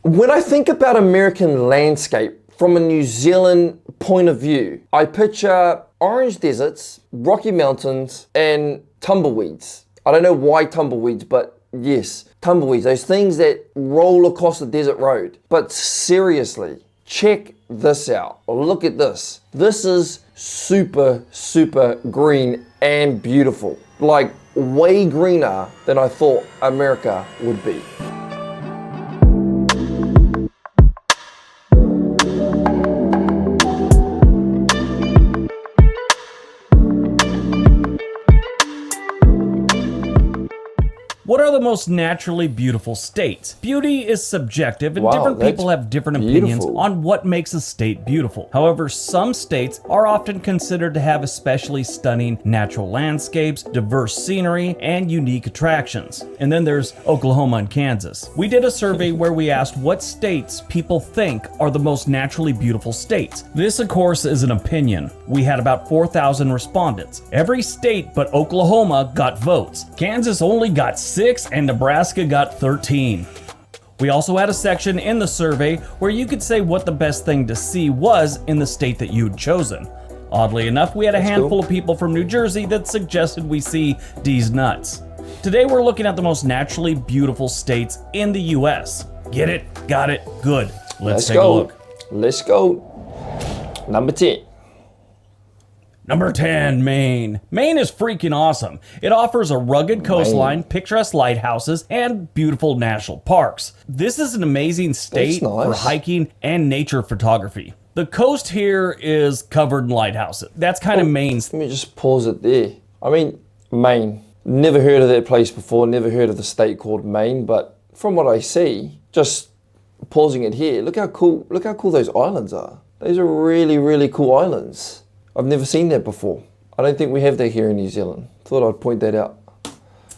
When I think about American landscape from a New Zealand point of view, I picture orange deserts, rocky mountains, and tumbleweeds. I don't know why tumbleweeds, but yes, tumbleweeds, those things that roll across the desert road. But seriously, check this out. Look at this. This is super, super green and beautiful. Like way greener than I thought America would be. What are the most naturally beautiful states? Beauty is subjective, and different people have different opinions on what makes a state beautiful. However, some states are often considered to have especially stunning natural landscapes, diverse scenery, and unique attractions. And then there's Oklahoma and Kansas. We did a survey where we asked what states people think are the most naturally beautiful states. This, of course, is an opinion. We had about 4,000 respondents. Every state but Oklahoma got votes. Kansas only got 6 and Nebraska got 13. We also had a section in the survey where you could say what the best thing to see was in the state that you'd chosen. Oddly enough, we had a handful of people from New Jersey that suggested we see D's nuts. Today we're looking at the most naturally beautiful states in the US. Get it? Got it? Good. Let's take a look. Let's go. Number 10. Number 10, Maine. Maine is freaking awesome. It offers a rugged coastline, picturesque lighthouses, and beautiful national parks. This is an amazing state for hiking and nature photography. The coast here is covered in lighthouses. That's kind of Maine's. Let me just pause it there. I mean, Maine. Never heard of that place before, never heard of the state called Maine, but from what I see, just pausing it here, look how cool those islands are. Those are really, really cool islands. I've never seen that before. I don't think we have that here in New Zealand. Thought I'd point that out.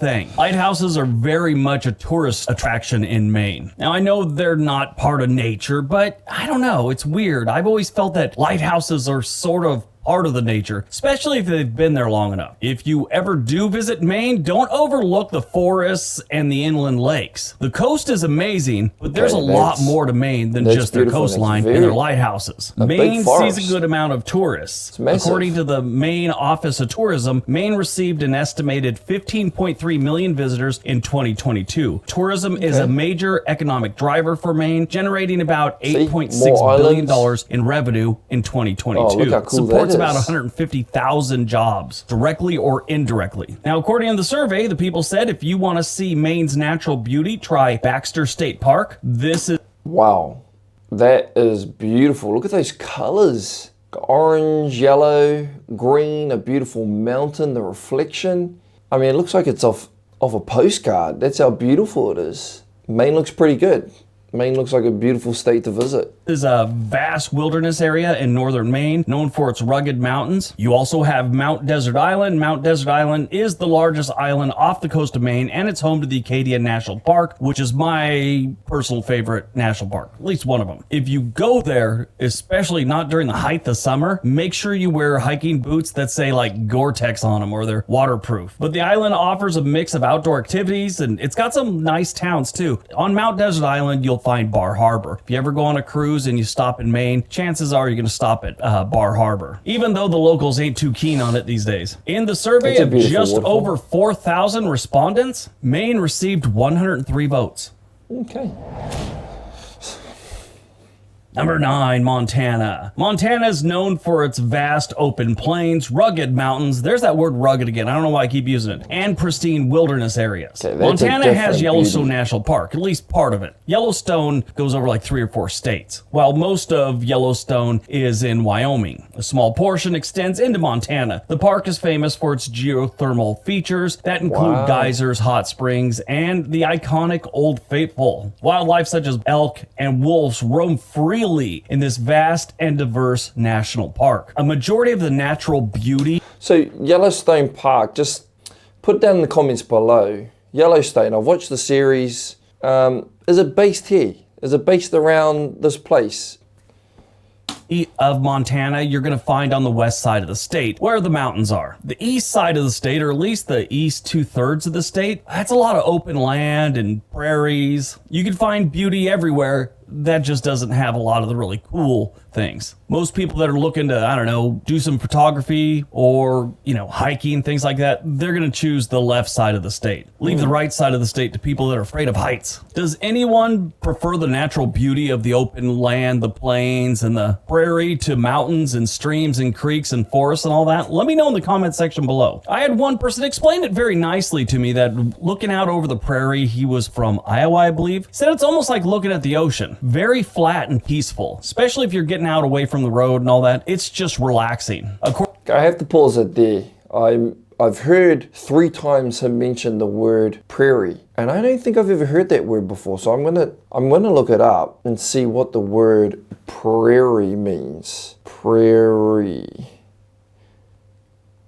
Lighthouses are very much a tourist attraction in Maine. Now, I know they're not part of nature, but I don't know, it's weird. I've always felt that lighthouses are sort of part of the nature, especially if they've been there long enough. If you ever do visit Maine, don't overlook the forests and the inland lakes. The coast is amazing, but there's a lot more to Maine than just their coastline and their lighthouses. Maine sees a good amount of tourists. According to the Maine Office of Tourism, Maine received an estimated 15.3 million visitors in 2022. Tourism is a major economic driver for Maine, generating about $8.6 billion in revenue in 2022. Oh, look how cool supports about 150,000 jobs, directly or indirectly. Now, according to the survey, the people said if you want to see Maine's natural beauty, try Baxter State Park. This is... Wow, that is beautiful. Look at those colors. Orange, yellow, green, a beautiful mountain, the reflection. I mean, it looks like it's off a postcard. That's how beautiful it is. Maine looks pretty good. Maine looks like a beautiful state to visit. This is a vast wilderness area in northern Maine, known for its rugged mountains. You also have Mount Desert Island. Mount Desert Island is the largest island off the coast of Maine, and it's home to the Acadia National Park, which is my personal favorite national park, at least one of them. If you go there, especially not during the height of summer, make sure you wear hiking boots that say like Gore-Tex on them or they're waterproof. But the island offers a mix of outdoor activities, and it's got some nice towns too. On Mount Desert Island, you'll find Bar Harbor. If you ever go on a cruise and you stop in Maine, chances are you're going to stop at Bar Harbor, even though the locals ain't too keen on it these days. In the survey of just over 4,000 respondents, Maine received 103 votes. Okay. Number 9, Montana. Montana is known for its vast open plains, rugged mountains, there's that word rugged again, I don't know why I keep using it, and pristine wilderness areas. Montana has Yellowstone National Park, at least part of it. Yellowstone goes over like 3 or 4 states, while most of Yellowstone is in Wyoming. A small portion extends into Montana. The park is famous for its geothermal features that include geysers, hot springs, and the iconic Old Faithful. Wildlife such as elk and wolves roam freely in this vast and diverse national park. A majority of the natural beauty... So Yellowstone Park, just put down in the comments below. Yellowstone, I've watched the series. Is it based here? Is it based around this place? Of Montana, you're going to find on the west side of the state where the mountains are. The east side of the state, or at least the east 2/3 of the state, that's a lot of open land and prairies. You can find beauty everywhere that just doesn't have a lot of the really cool things. Most people that are looking to, I don't know, do some photography or, hiking, things like that, they're going to choose the left side of the state. Leave the right side of the state to people that are afraid of heights. Does anyone prefer the natural beauty of the open land, the plains, and the prairie to mountains and streams and creeks and forests and all that? Let me know in the comment section below. I had one person explain it very nicely to me that looking out over the prairie, he was from Iowa, I believe, said it's almost like looking at the ocean. Very flat and peaceful, especially if you're getting out away from the road and all that. It's just relaxing. I have to pause it there. I've heard 3 times him mention the word prairie, and I don't think I've ever heard that word before. So I'm gonna look it up and see what the word prairie means. Prairie.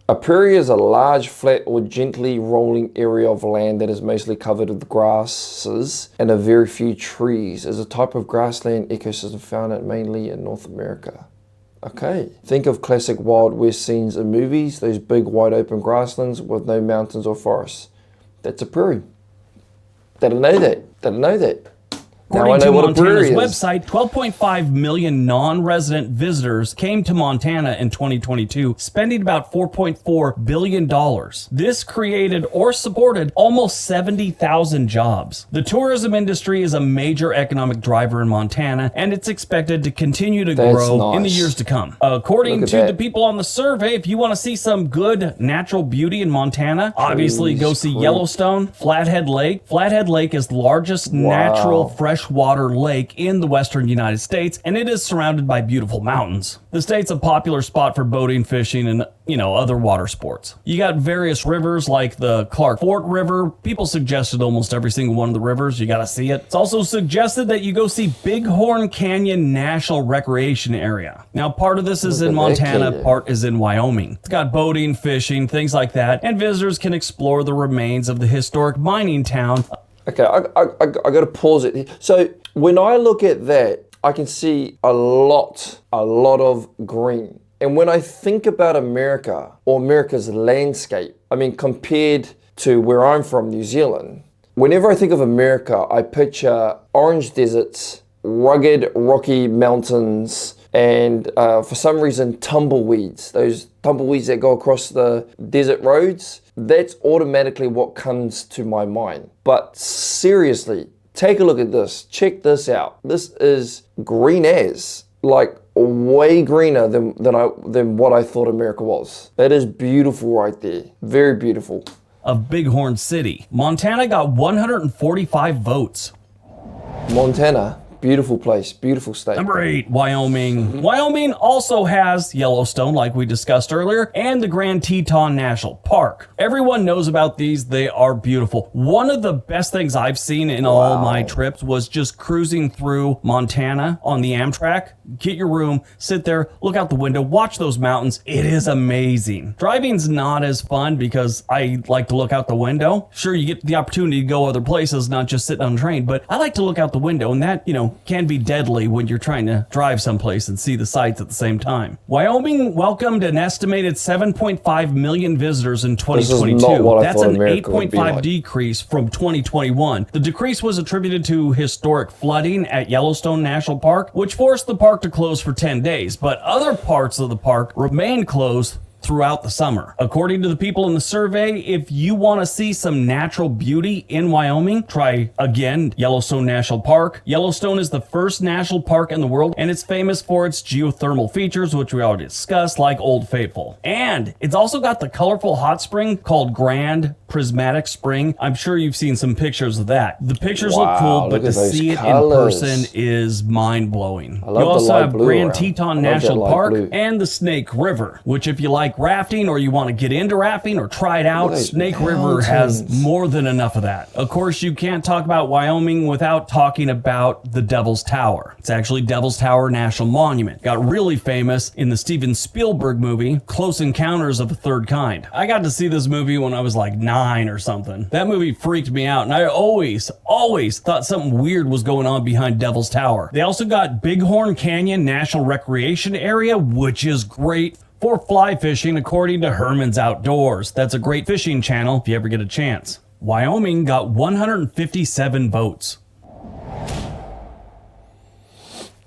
A prairie is a large, flat, or gently rolling area of land that is mostly covered with grasses and a very few trees. It's a type of grassland ecosystem found mainly in North America. Okay. Think of classic Wild West scenes in movies, those big wide open grasslands with no mountains or forests. That's a prairie. Didn't know that. According to Montana's website, 12.5 million non-resident visitors came to Montana in 2022, spending about $4.4 billion. This created or supported almost 70,000 jobs. The tourism industry is a major economic driver in Montana, and it's expected to continue to grow in the years to come. According to the people on the survey, if you want to see some good natural beauty in Montana, obviously go see Yellowstone, Flathead Lake. Flathead Lake is the largest natural freshwater lake in the western United States, and it is surrounded by beautiful mountains. The state's a popular spot for boating, fishing, and other water sports. You got various rivers like the Clark Fort River. People suggested almost every single one of the rivers. You got to see it. It's also suggested that you go see Bighorn Canyon National Recreation Area. Now, part of this is in Montana, part is in Wyoming. It's got boating, fishing, things like that, and visitors can explore the remains of the historic mining town. Okay, I got to pause it here. So when I look at that, I can see a lot of green. And when I think about America or America's landscape, I mean, compared to where I'm from, New Zealand, whenever I think of America, I picture orange deserts, rugged, rocky mountains, and for some reason, tumbleweeds. Those tumbleweeds that go across the desert roads, that's automatically what comes to my mind. But seriously, take a look at this. Check this out. This is green as, like way greener than what I thought America was. That is beautiful right there. Very beautiful. Of Bighorn City, Montana got 145 votes. Montana. Beautiful place, beautiful state. Number 8, Wyoming. Wyoming also has Yellowstone, like we discussed earlier, and the Grand Teton National Park. Everyone knows about these. They are beautiful. One of the best things I've seen in all my trips was just cruising through Montana on the Amtrak. Get your room, sit there, look out the window, watch those mountains. It is amazing. Driving's not as fun because I like to look out the window. Sure, you get the opportunity to go other places, not just sitting on a train, but I like to look out the window, and that, can be deadly when you're trying to drive someplace and see the sights at the same time. Wyoming welcomed an estimated 7.5 million visitors in 2022. That's an 8.5 decrease from 2021. The decrease was attributed to historic flooding at Yellowstone National Park, which forced the park to close for 10 days, but other parts of the park remained closed throughout the summer. According to the people in the survey, if you want to see some natural beauty in Wyoming, try again Yellowstone National Park. Yellowstone is the first national park in the world, and it's famous for its geothermal features, which we already discussed, like Old Faithful. And it's also got the colorful hot spring called Grand Prismatic Spring. I'm sure you've seen some pictures of that. The pictures look cool, but to see it in person is mind-blowing. You also have Grand Teton National Park and the Snake River, which if you like rafting or you want to get into rafting or try it out, Snake River has more than enough of that. Of course, you can't talk about Wyoming without talking about the Devil's Tower. It's actually Devil's Tower National Monument. Got really famous in the Steven Spielberg movie, Close Encounters of the Third Kind. I got to see this movie when I was like 9 or something. That movie freaked me out, and I always thought something weird was going on behind Devil's Tower. They also got Bighorn Canyon National Recreation Area, which is great for fly fishing, according to Herman's Outdoors. That's a great fishing channel if you ever get a chance. Wyoming got 157 votes.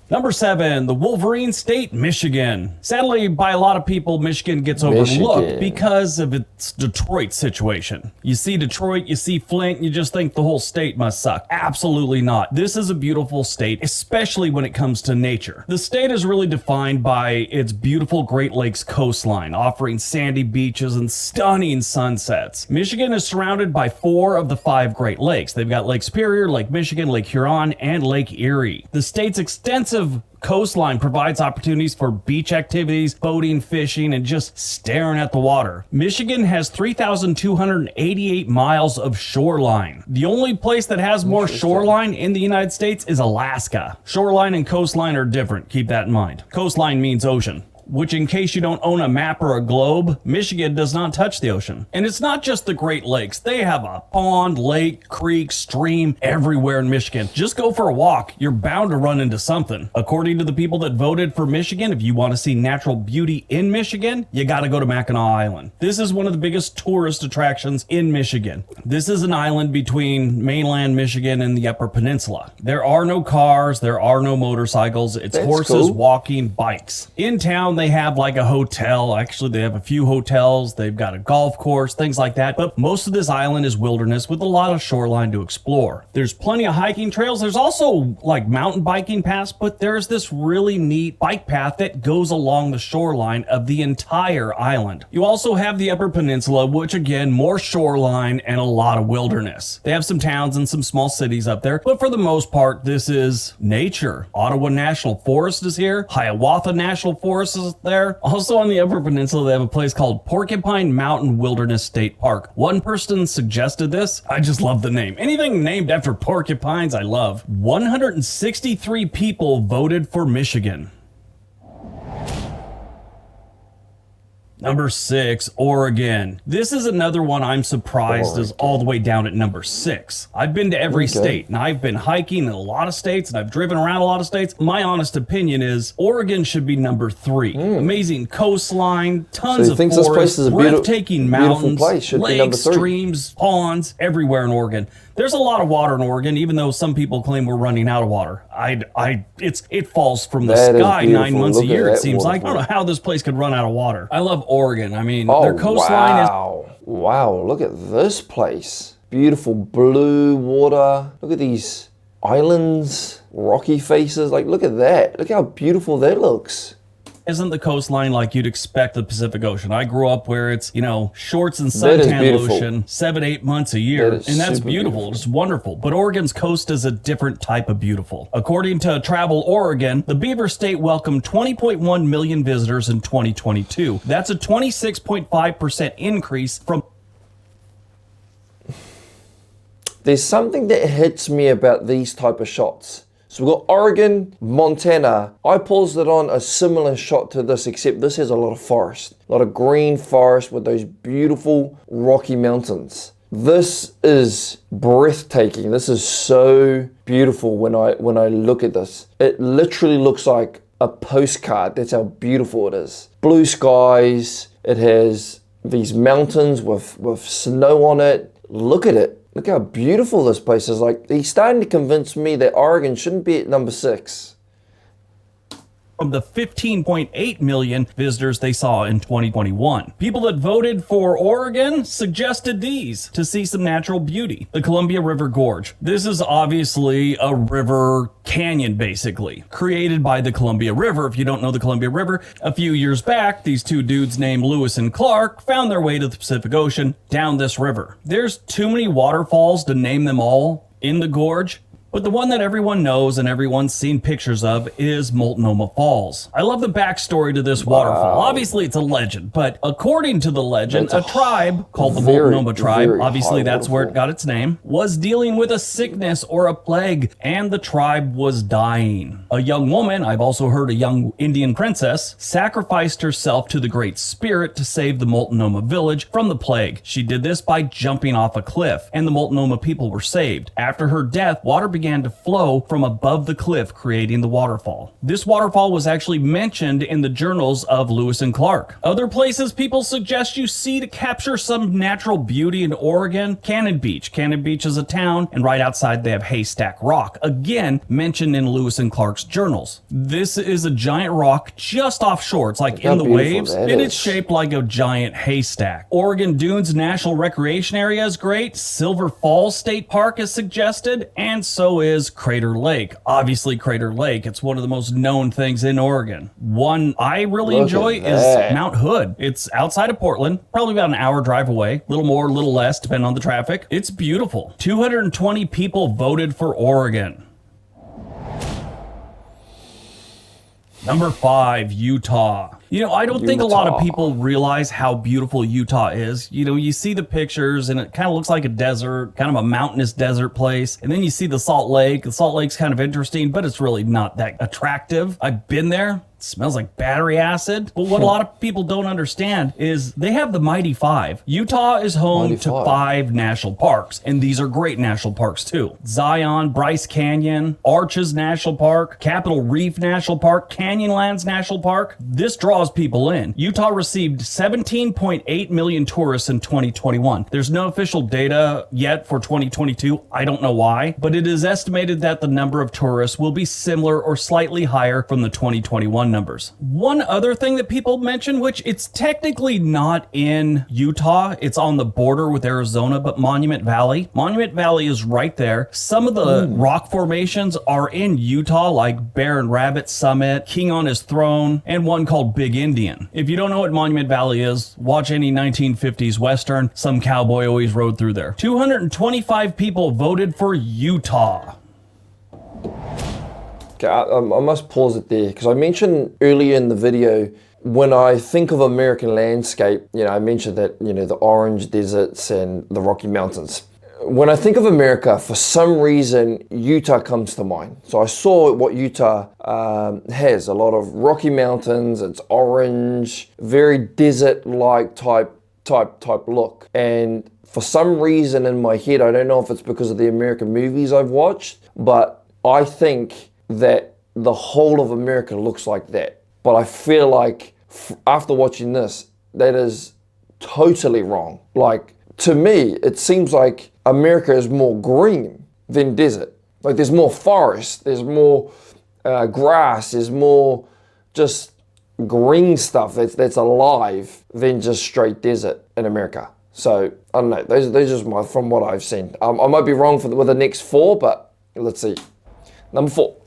Number 7, the Wolverine State, Michigan. Sadly, by a lot of people, Michigan gets overlooked because of its Detroit situation. You see Detroit, you see Flint, you just think the whole state must suck. Absolutely not. This is a beautiful state, especially when it comes to nature. The state is really defined by its beautiful Great Lakes coastline, offering sandy beaches and stunning sunsets. Michigan is surrounded by 4 of the 5 Great Lakes. They've got Lake Superior, Lake Michigan, Lake Huron, and Lake Erie. The state's extensive coastline provides opportunities for beach activities, boating, fishing, and just staring at the water. Michigan has 3,288 miles of shoreline. The only place that has more shoreline in the United States is Alaska. Shoreline and coastline are different. Keep that in mind. Coastline means ocean, which, in case you don't own a map or a globe, Michigan does not touch the ocean. And it's not just the Great Lakes. They have a pond, lake, creek, stream everywhere in Michigan. Just go for a walk. You're bound to run into something. According to the people that voted for Michigan, if you want to see natural beauty in Michigan, you got to go to Mackinac Island. This is one of the biggest tourist attractions in Michigan. This is an island between mainland Michigan and the Upper Peninsula. There are no cars. There are no motorcycles. It's horses, walking, bikes. In town, they have like a hotel. Actually, they have a few hotels. They've got a golf course, things like that. But most of this island is wilderness with a lot of shoreline to explore. There's plenty of hiking trails. There's also like mountain biking paths, but there's this really neat bike path that goes along the shoreline of the entire island. You also have the Upper Peninsula, which again, more shoreline and a lot of wilderness. They have some towns and some small cities up there, but for the most part, this is nature. Ottawa National Forest is here. Hiawatha National Forest is there. Also on the Upper Peninsula, they have a place called Porcupine Mountain Wilderness State Park. One person suggested this. I just love the name. Anything named after porcupines, I love. 163 people voted for Michigan. Number 6, Oregon. This is another one I'm surprised is all the way down at number 6. I've been to every state, and I've been hiking in a lot of states, and I've driven around a lot of states. My honest opinion is Oregon should be number 3. Amazing coastline, tons of forests, breathtaking mountains, lakes, streams, ponds, everywhere in Oregon. There's a lot of water in Oregon, even though some people claim we're running out of water. It falls from the sky 9 months a year, it seems like. I don't know how this place could run out of water. I love Oregon. I mean, their coastline is... Wow, look at this place. Beautiful blue water. Look at these islands, rocky faces. Like, look at that. Look how beautiful that looks. Isn't the coastline like you'd expect the Pacific Ocean? I grew up where it's, shorts and suntan lotion 7-8 months a year. And that's beautiful. It's wonderful. But Oregon's coast is a different type of beautiful. According to Travel Oregon, the Beaver State welcomed 20.1 million visitors in 2022. That's a 26.5% increase from... There's something that hits me about these type of shots. So we've got Oregon, Montana. I paused it on a similar shot to this, except this has a lot of forest. A lot of green forest with those beautiful rocky mountains. This is breathtaking. This is so beautiful when I look at this. It literally looks like a postcard. That's how beautiful it is. Blue skies. It has these mountains with snow on it. Look at it. Look how beautiful this place is. Like, he's starting to convince me that Oregon shouldn't be at number 6. From the 15.8 million visitors they saw in 2021. People that voted for Oregon suggested these to see some natural beauty. The Columbia River Gorge. This is obviously a river canyon, basically, created by the Columbia River. If you don't know the Columbia River, a few years back, these two dudes named Lewis and Clark found their way to the Pacific Ocean down this river. There's too many waterfalls to name them all in the gorge. But the one that everyone knows and everyone's seen pictures of is Multnomah Falls. I love the backstory to this waterfall. Obviously, it's a legend, but according to the legend, a tribe called the Multnomah tribe, obviously that's where it got its name, was dealing with a sickness or a plague, and the tribe was dying. A young woman, I've also heard a young Indian princess, sacrificed herself to the Great Spirit to save the Multnomah village from the plague. She did this by jumping off a cliff, and the Multnomah people were saved. After her death, water began began to flow from above the cliff, creating the waterfall. This waterfall was actually mentioned in the journals of Lewis and Clark. Other places people suggest you see to capture some natural beauty in Oregon: Cannon Beach. Cannon Beach is a town, and right outside they have Haystack Rock, again mentioned in Lewis and Clark's journals. This is a giant rock just offshore. It's like in the waves, and it's shaped like a giant haystack. Oregon Dunes National Recreation Area is great. Silver Falls State Park is suggested, and so is Crater Lake. Obviously, Crater Lake, it's one of the most known things in Oregon. One I really enjoy is Mount Hood. It's outside of Portland, probably about an hour drive away, a little more, a little less, depending on the traffic. It's beautiful. 220 people voted for Oregon. Number 5, Utah. You know, I don't think a lot of people realize how beautiful Utah is. You know, you see the pictures and it kind of looks like a desert, kind of a mountainous desert place. And then you see the Salt Lake. The Salt Lake's kind of interesting, but it's really not that attractive. I've been there. It smells like battery acid. But what a lot of people don't understand is they have the Mighty Five. Utah is home to 5 national parks, and these are great national parks too. Zion, Bryce Canyon, Arches National Park, Capitol Reef National Park, Canyonlands National Park. This draws people in. Utah received 17.8 million tourists in 2021. There's no official data yet for 2022. I don't know why, but it is estimated that the number of tourists will be similar or slightly higher from the 2021 numbers. One other thing that people mention, which it's technically not in Utah, it's on the border with Arizona, but Monument Valley. Monument Valley is right there. Some of the rock formations are in Utah, like Bear and Rabbit Summit, King on His Throne, and one called Big Indian. If you don't know what Monument Valley is, watch any 1950s Western. Some cowboy always rode through there. 225 people voted for Utah. Okay, I must pause it there because I mentioned earlier in the video, when I think of American landscape, you know, I mentioned that, you know, the orange deserts and the Rocky Mountains. When I think of America, for some reason, Utah comes to mind. So I saw what Utah has, a lot of Rocky Mountains, it's orange, very desert-like type look. And for some reason in my head, I don't know if it's because of the American movies I've watched, but I think that the whole of America looks like that. But I feel like after watching this, that is totally wrong. Like, to me, it seems like America is more green than desert. Like, there's more forest, there's more grass, there's more just green stuff that's alive than just straight desert in America. So, I don't know, those are just from what I've seen. I might be wrong with the next 4, but let's see. Number 4.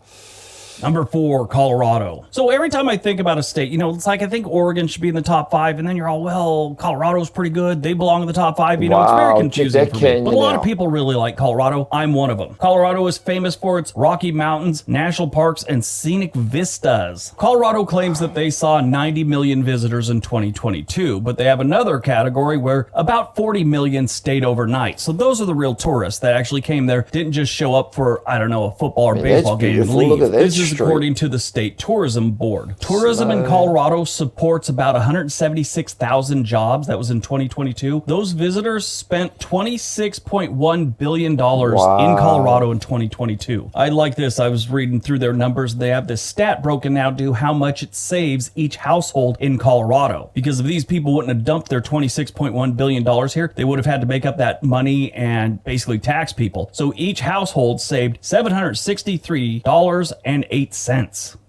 Number 4, Colorado. So every time I think about a state, you know, it's like I think Oregon should be in the top 5, and then you're all, well, Colorado's pretty good. They belong in the top 5. You know, it's very confusing for me. But a lot of people really like Colorado. I'm one of them. Colorado is famous for its Rocky Mountains, national parks, and scenic vistas. Colorado claims that they saw 90 million visitors in 2022, but they have another category where about 40 million stayed overnight. So those are the real tourists that actually came there, didn't just show up for, I don't know, a football or baseball game and leave. This is according to the State Tourism Board. Tourism in Colorado supports about 176,000 jobs. That was in 2022. Those visitors spent $26.1 billion in Colorado in 2022. I like this. I was reading through their numbers. They have this stat broken down to how much it saves each household in Colorado. Because if these people wouldn't have dumped their $26.1 billion here, they would have had to make up that money and basically tax people. So each household saved $763.08.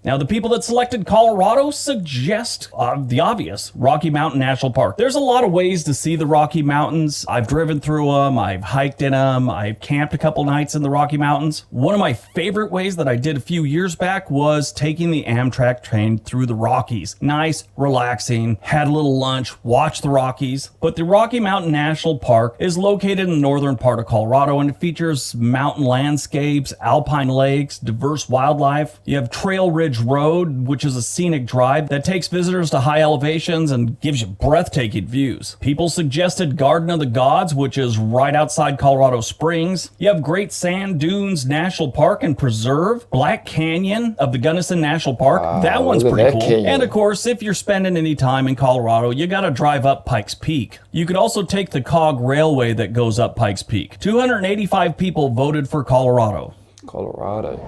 Now, the people that selected Colorado suggest the obvious, Rocky Mountain National Park. There's a lot of ways to see the Rocky Mountains. I've driven through them, I've hiked in them, I've camped a couple nights in the Rocky Mountains. One of my favorite ways that I did a few years back was taking the Amtrak train through the Rockies. Nice, relaxing, had a little lunch, watched the Rockies. But the Rocky Mountain National Park is located in the northern part of Colorado, and it features mountain landscapes, alpine lakes, diverse wildlife. You have Trail Ridge Road, which is a scenic drive that takes visitors to high elevations and gives you breathtaking views. People suggested Garden of the Gods, which is right outside Colorado Springs. You have Great Sand Dunes National Park and Preserve, Black Canyon of the Gunnison National Park. That one's pretty cool. Canyon. And of course, if you're spending any time in Colorado, you gotta drive up Pikes Peak. You could also take the Cog Railway that goes up Pikes Peak. 285 people voted for Colorado. Colorado.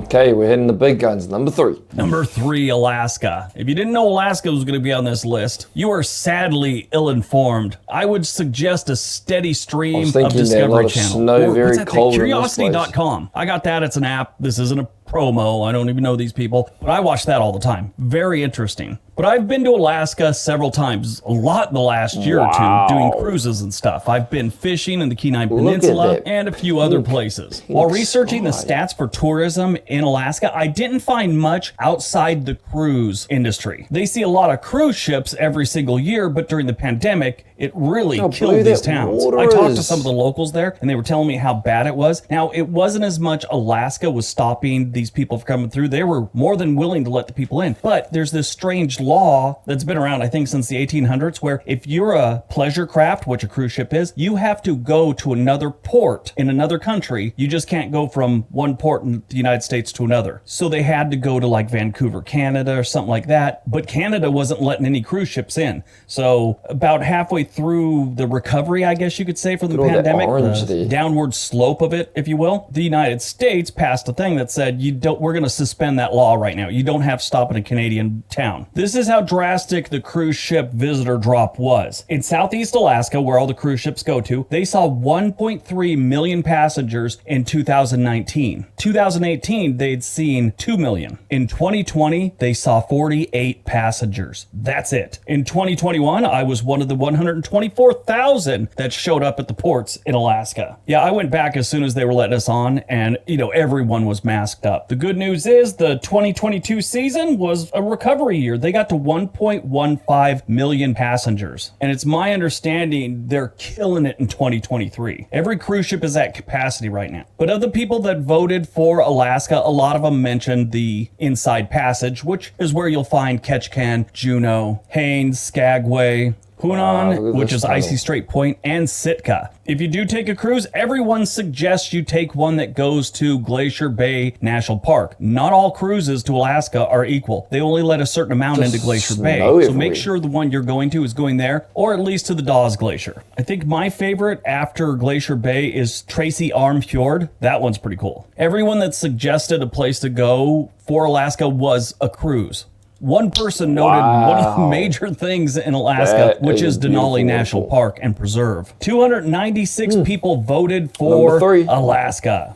Okay, we're hitting the big guns. Number 3. Number 3, Alaska. If you didn't know Alaska was going to be on this list, you are sadly ill-informed. I would suggest a steady stream of Discovery Channel. Snow, very cold. Curiosity.com. I got that. It's an app. This isn't a promo. I don't even know these people, but I watch that all the time. Very interesting. But I've been to Alaska several times, a lot in the last year or two, doing cruises and stuff. I've been fishing in the Kenai Peninsula and a few other places. While researching the stats for tourism in Alaska, I didn't find much outside the cruise industry. They see a lot of cruise ships every single year, but during the pandemic, it really killed these towns. I talked to some of the locals there, and they were telling me how bad it was. Now, it wasn't as much Alaska was stopping these people from coming through. They were more than willing to let the people in. But there's this strange law that's been around, I think, since the 1800s, where if you're a pleasure craft, which a cruise ship is, you have to go to another port in another country. You just can't go from one port in the United States to another. So they had to go to like Vancouver, Canada, or something like that. But Canada wasn't letting any cruise ships in. So about halfway through the recovery, I guess you could say, from the pandemic, the downward slope of it, if you will, the United States passed a thing that said, we're going to suspend that law right now. You don't have to stop in a Canadian town. This is how drastic the cruise ship visitor drop was. In Southeast Alaska, where all the cruise ships go to, they saw 1.3 million passengers in 2019. 2018, they'd seen 2 million. In 2020, they saw 48 passengers. That's it. In 2021, I was one of the 124,000 that showed up at the ports in Alaska. Yeah, I went back as soon as they were letting us on, and, everyone was masked up. The good news is the 2022 season was a recovery year. They got to 1.15 million passengers. And it's my understanding they're killing it in 2023. Every cruise ship is at capacity right now. But of the people that voted for Alaska, a lot of them mentioned the Inside Passage, which is where you'll find Ketchikan, Juneau, Haines, Skagway, Hunan, which is Icy Strait Point, and Sitka. If you do take a cruise, everyone suggests you take one that goes to Glacier Bay National Park. Not all cruises to Alaska are equal. They only let a certain amount into Glacier Bay. So make sure the one you're going to is going there, or at least to the Dawes Glacier. I think my favorite after Glacier Bay is Tracy Arm Fjord. That one's pretty cool. Everyone that suggested a place to go for Alaska was a cruise. One person noted one of the major things in Alaska, which is Denali National Park and Preserve. 296 people voted for Alaska.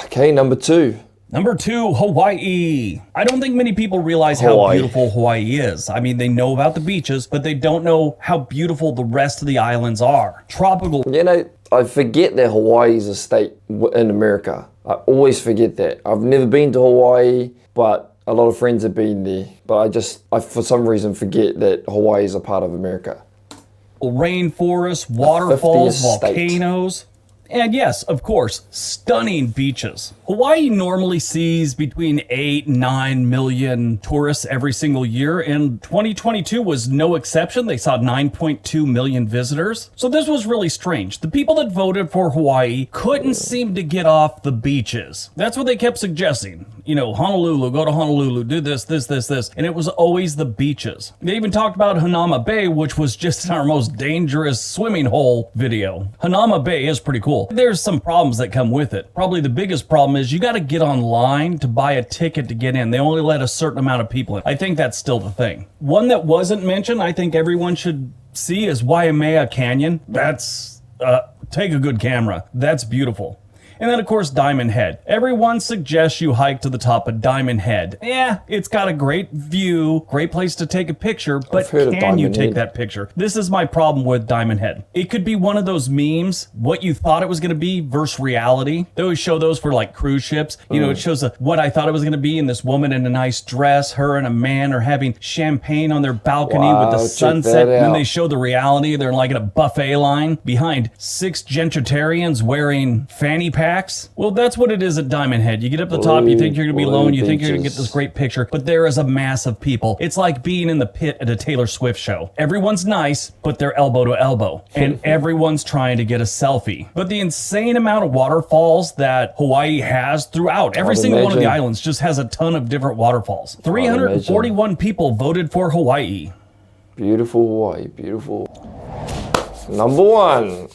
Okay, number 2. Number 2, Hawaii. I don't think many people realize how beautiful Hawaii is. I mean, they know about the beaches, but they don't know how beautiful the rest of the islands are. Tropical. I forget that Hawaii is a state in America. I always forget that. I've never been to Hawaii, but a lot of friends have been there, but I for some reason forget that Hawaii is a part of America. Rainforests, waterfalls, volcanoes, and yes, of course, stunning beaches. Hawaii normally sees between 8 and 9 million tourists every single year, and 2022 was no exception. They saw 9.2 million visitors. So this was really strange. The people that voted for Hawaii couldn't seem to get off the beaches. That's what they kept suggesting. Honolulu, go to Honolulu, do this, and it was always the beaches. They even talked about Hanauma Bay, which was just our most dangerous swimming hole video. Hanauma Bay is pretty cool. There's some problems that come with it. Probably the biggest problem is you got to get online to buy a ticket to get in. They only let a certain amount of people in. I think that's still the thing. One that wasn't mentioned, I think everyone should see, is Waimea Canyon. That's, take a good camera. That's beautiful. And then, of course, Diamond Head. Everyone suggests you hike to the top of Diamond Head. Yeah, it's got a great view, great place to take a picture, but can you take that picture? This is my problem with Diamond Head. It could be one of those memes, what you thought it was going to be versus reality. They always show those for like cruise ships. It shows what I thought it was going to be, and this woman in a nice dress, her and a man are having champagne on their balcony with the sunset. And then they show the reality. They're like in a buffet line behind 6 gentricarians wearing fanny packs. Well, that's what it is at Diamond Head. You get up the top, you think you're going to be alone, you think you're going to get this great picture, but there is a mass of people. It's like being in the pit at a Taylor Swift show. Everyone's nice, but they're elbow to elbow, and everyone's trying to get a selfie. But the insane amount of waterfalls that Hawaii has throughout, every single one of the islands just has a ton of different waterfalls. 341 people voted for Hawaii. Beautiful Hawaii, beautiful. Number 1.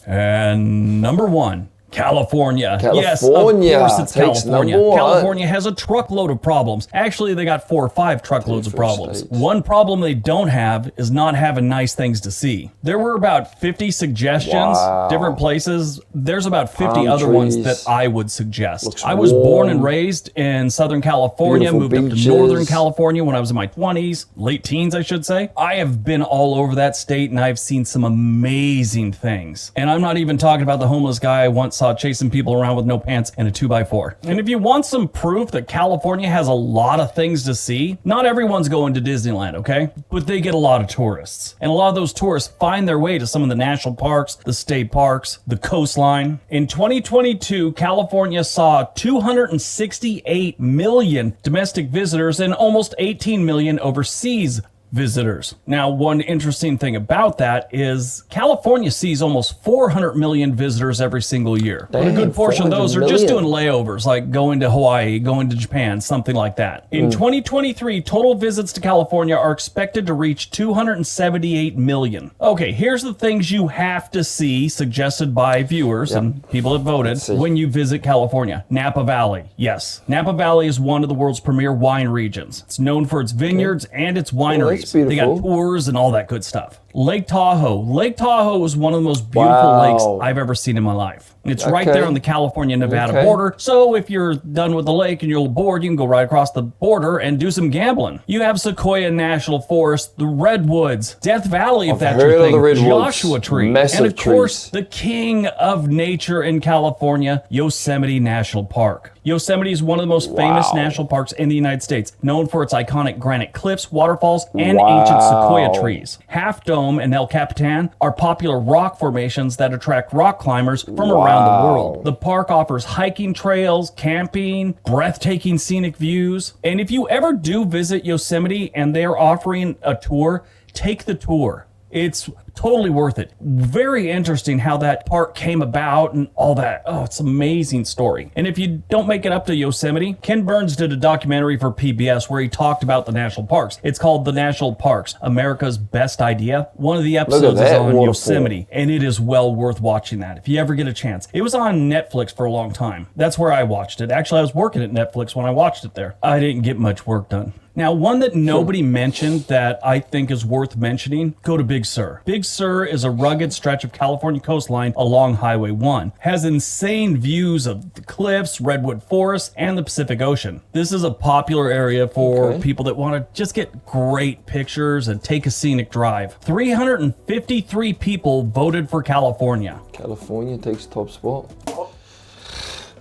And number 1. California. California. Yes, of course it's takes California. number one. California has a truckload of problems. Actually, they got 4 or 5 truckloads of problems. states. One problem they don't have is not having nice things to see. There were about 50 suggestions, different places. There's about 50 Palm other trees. ones that I would suggest. Looks I was born and warm. raised in Southern California, Beautiful moved up beaches. to Northern California when I was in my 20s, late teens, I should say. I have been all over that state and I've seen some amazing things. And I'm not even talking about the homeless guy I once saw chasing people around with no pants and a 2x4. And if you want some proof that California has a lot of things to see, not everyone's going to Disneyland, okay? But they get a lot of tourists. And a lot of those tourists find their way to some of the national parks, the state parks, the coastline. In 2022, California saw 268 million domestic visitors and almost 18 million overseas visitors. Now, one interesting thing about that is California sees almost 400 million visitors every single year. But a Dang, good portion of those are just 400 doing layovers, like going to Hawaii, going to Japan, something like that. In 2023, total visits to California are expected to reach 278 million. Okay, here's the things you have to see, suggested by viewers and people that voted when you visit California. Napa Valley, yes. Napa Valley is one of the world's premier wine regions. It's known for its vineyards and its wineries. They got tours and all that good stuff. Lake Tahoe. Lake Tahoe is one of the most beautiful lakes I've ever seen in my life. It's right there on the California-Nevada border. So if you're done with the lake and you're bored, you can go right across the border and do some gambling. You have Sequoia National Forest, the Redwoods, Death Valley, if that's your thing, Joshua Tree, massive and of course, the king of nature in California, Yosemite National Park. Yosemite is one of the most famous national parks in the United States, known for its iconic granite cliffs, waterfalls, and ancient sequoia trees. Half Dome and El Capitan are popular rock formations that attract rock climbers from around the world. The park offers hiking trails, camping, breathtaking scenic views. And if you ever do visit Yosemite and they're offering a tour, take the tour. It's totally worth it. Very interesting how that park came about and all that. Oh, it's an amazing story. And if you don't make it up to Yosemite, Ken Burns did a documentary for PBS where he talked about the national parks. It's called The National Parks, America's Best Idea. One of the episodes is on Yosemite, and it is well worth watching that if you ever get a chance. It was on Netflix for a long time. That's where I watched it. Actually, I was working at Netflix when I watched it there. I didn't get much work done. Now, one that nobody mentioned that I think is worth mentioning, go to Big Sur. Big Sur is a rugged stretch of California coastline along Highway 1. Has insane views of the cliffs, redwood forests, and the Pacific Ocean. This is a popular area for people that want to just get great pictures and take a scenic drive. 353 people voted for California. California takes top spot.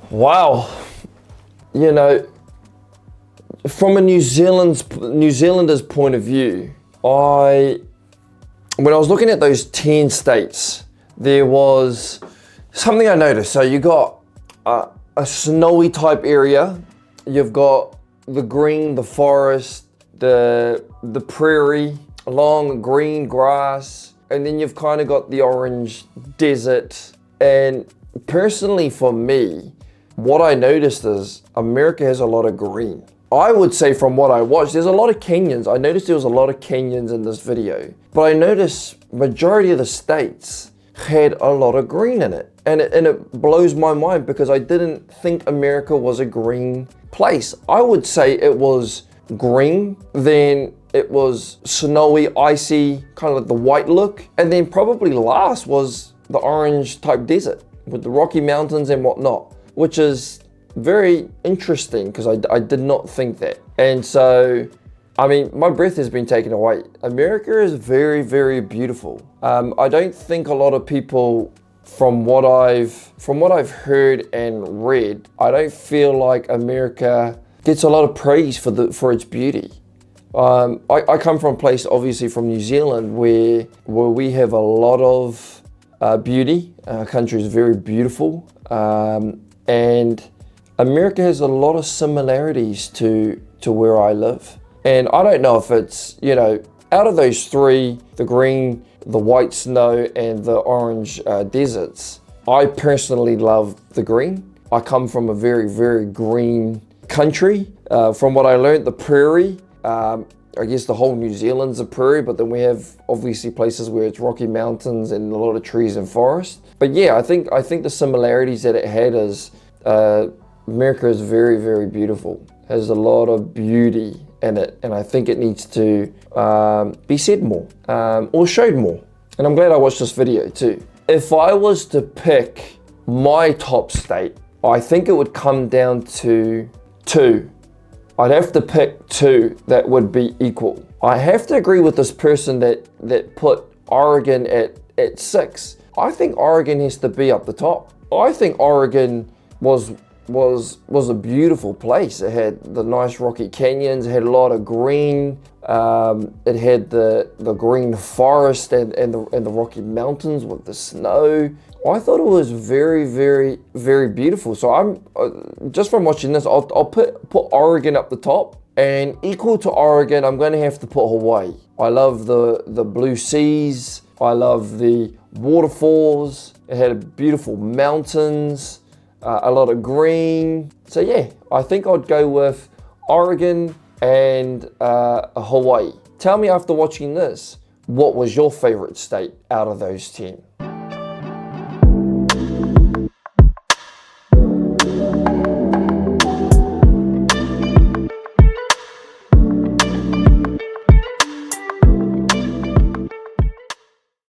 Wow. You know, from a New Zealander's point of view, when I was looking at those 10 states, there was something I noticed. So you got a snowy type area, you've got the green, the forest, the prairie, long green grass, and then you've kind of got the orange desert. And personally for me, what I noticed is America has a lot of green. I would say from what I watched, there's a lot of canyons. I noticed there was a lot of canyons in this video, but I noticed majority of the states had a lot of green in it. And it blows my mind because I didn't think America was a green place. I would say it was green, then it was snowy, icy, kind of like the white look. And then probably last was the orange type desert with the Rocky Mountains and whatnot, which is very interesting because I did not think that. And so, I mean, my breath has been taken away. America is very, very beautiful. I don't think a lot of people, from what I've heard and read, I don't feel like America gets a lot of praise for its beauty. I come from a place, obviously from New Zealand, where we have a lot of beauty. Our country is very beautiful, and America has a lot of similarities to where I live. And I don't know if it's, you know, out of those three, the green, the white snow, and the orange deserts, I personally love the green. I come from a very, very green country. From what I learned, the prairie I guess the whole New Zealand's a prairie, but then we have obviously places where it's Rocky Mountains and a lot of trees and forest. But yeah, I think the similarities that it had is America is very, very beautiful. Has a lot of beauty in it, and I think it needs to be said more or showed more. And I'm glad I watched this video too. If I was to pick my top state, I think it would come down to two. I'd have to pick two that would be equal. I have to agree with this person that put Oregon at 6. I think Oregon has to be up the top. I think Oregon was a beautiful place. It had the nice rocky canyons, it had a lot of green, it had the green forest and the Rocky Mountains with the snow. I thought it was very, very, very beautiful. So I'm just from watching this, I'll put Oregon up the top, and equal to Oregon, I'm going to have to put Hawaii. I love the blue seas. I love the waterfalls. It had beautiful mountains, a lot of green. So yeah, I think I'd go with Oregon and Hawaii. Tell me after watching this, what was your favorite state out of those 10?